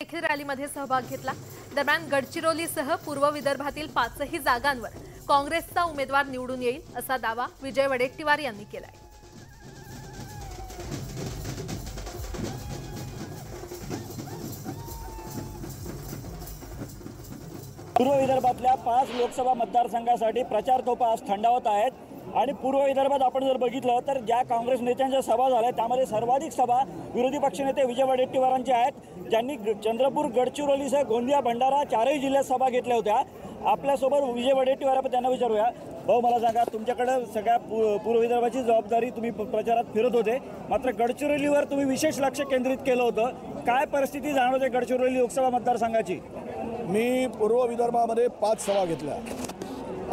देखील रॅलीमध्ये सहभाग घेतला। दरम्यान गडचिरोलीसह पूर्व विदर्भातील 5ही जागांवर काँग्रेसचा उमेदवार निवडून येईल असा दावा विजय वडेट्टीवार यांनी केलाय। पूर्व विदर्भातल्या 5 लोकसभा मतदारसंघासाठी प्रचार तोफा आज थंडावत आहेत आणि पूर्व विदर्भात आपण जर बघितलं तर ज्या काँग्रेस नेत्यांच्या सभा झाल्या त्यामध्ये सर्वाधिक सभा विरोधी पक्षनेते विजय वडेट्टीवारांचे आहेत, ज्यांनी चंद्रपूर, गडचिरोलीसह गोंदिया, भंडारा 4ही जिल्ह्यात सभा घेतल्या होत्या। आपल्यासोबत विजय वडेट्टीवार आपण त्यांना विचारूया। भाऊ, मला सांगा, तुमच्याकडे सगळ्या पूर्व विदर्भाची जबाबदारी, तुम्ही प्रचारात फिरत होते, मात्र गडचिरोलीवर तुम्ही विशेष लक्ष केंद्रित केलं होतं। काय परिस्थिती जाणवते गडचिरोली लोकसभा मतदारसंघाची? मी पूर्व विदर्भामध्ये 5 सभा घेतल्या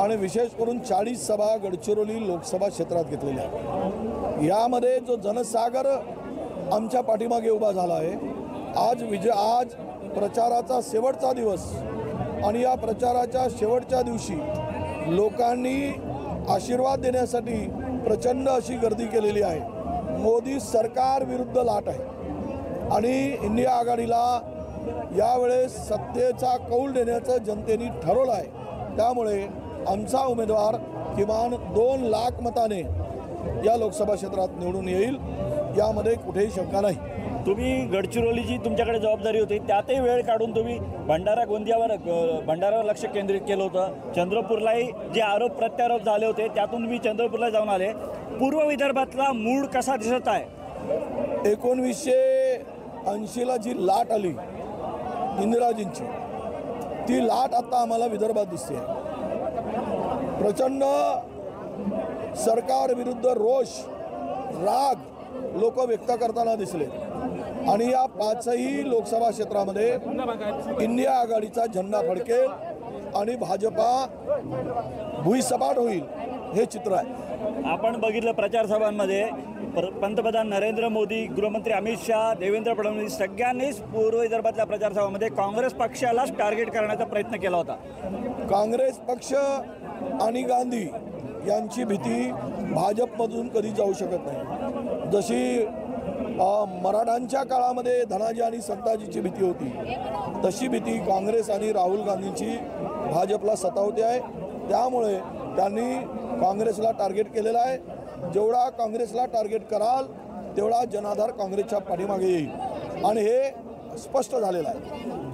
आणि विशेष करून 40 सभा गडचिरोली लोकसभा क्षेत्रात घेतलेल्या। यामध्ये जो जनसागर आमच्या पाठीमागे उभा झाला आहे, आज प्रचाराचा शेवटचा दिवस आणि या प्रचाराच्या शेवटच्या दिवशी लोकांनी आशीर्वाद देण्यासाठी प्रचंड अशी गर्दी केलेली आहे। मोदी सरकार विरुद्ध लाट आहे आणि इंडिया आघाडीला यावेळेस सत्तेचा कौल देण्याचं जनतेने ठरवलं आहे। त्यामुळे आमचा उमेदवार किमान 2 लाख मताने या लोकसभा क्षेत्रात निवडून येईल, यामध्ये कुठेही शंका नाही। तुम्ही गडचिरोलीची तुमच्याकडे जबाबदारी होती, त्यातही वेळ काढून तुम्ही भंडारावर लक्ष केंद्रित केलं होतं। चंद्रपूरलाही जे आरोप प्रत्यारोप झाले होते त्यातून तुम्ही चंद्रपूरला जाऊन आले। पूर्व विदर्भातला मूड कसा दिसत आहे? 1980ला जी लाट आली इंदिराजींची, ती लाट आता आम्हाला विदर्भात दिसते। प्रचंड सरकार विरुद्ध रोष, राग लोक व्यक्त करताना दिसले आणि या 5ही लोकसभा क्षेत्रामध्ये इंडिया आघाडीचा झेंडा फडकेल आणि भाजपा भुईसपाट होईल, हे चित्र आहे। आपण बघितलं प्रचार सभांमध्ये पंतप्रधान नरेंद्र मोदी, गृहमंत्री अमित शहा, देवेंद्र फडणवीस सगळ्यांनीच पूर्व विदर्भातल्या प्रचार सभांमध्ये काँग्रेस पक्षालाच टार्गेट करण्याचा प्रयत्न केला होता। काँग्रेस पक्ष आणि गांधी यांची भीती भाजपमधून कधी जाऊ शकत नाही। जशी मराठांच्या काळामध्ये धनाजी आणि संताजीची भीती होती, तशी भीती काँग्रेस आणि राहुल गांधींची भाजपला सतावते आहे। त्यामुळे त्यांनी काँग्रेसला टार्गेट केलेला आहे। जेवढा काँग्रेसला टार्गेट कराल तेवढा जनाधार काँग्रेसच्या पाठीमागे येईल आणि हे स्पष्ट झालेलं आहे।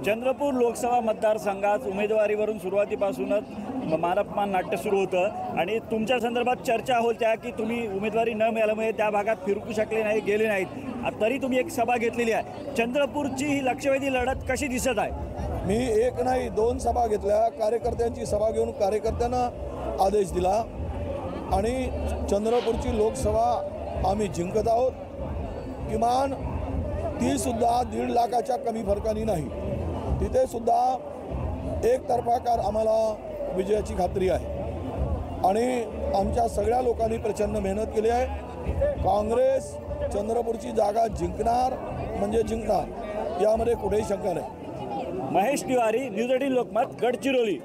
चंद्रपूर लोकसभा मतदारसंघात उमेदवारीवरून सुरुवातीपासूनच मानपमान नाट्य सुरू होतं आणि तुमच्या संदर्भात चर्चा होत्या की तुम्ही उमेदवारी न मिळाल्यामुळे त्या भागात फिरकू शकले नाही, गेले नाहीत, तरी तुम्ही एक सभा घेतलेली आहे। चंद्रपूरची ही लक्षवेधी लढत कशी दिसत आहे? मी 1 नाही 2 सभा घेतल्या। कार्यकर्त्यांची सभा घेऊन कार्यकर्त्यांना आदेश दिला आणि चंद्रपूरची लोकसभा आम्ही जिंकत आहोत। किमान ती सुद्धा 1.5 लाखाच्या कमी फरकाने नाही, तिथे सुद्धा एकतर्फा आम्हाला विजयाची खात्री आहे आणि आमच्या सगळ्या लोकांनी प्रचंड मेहनत केली आहे। काँग्रेस चंद्रपूरची जागा जिंकणार म्हणजे जिंकणार, यामध्ये कुठेही शंका नाही। महेश तिवारी, न्यूज 18 लोकमत, गडचिरोली।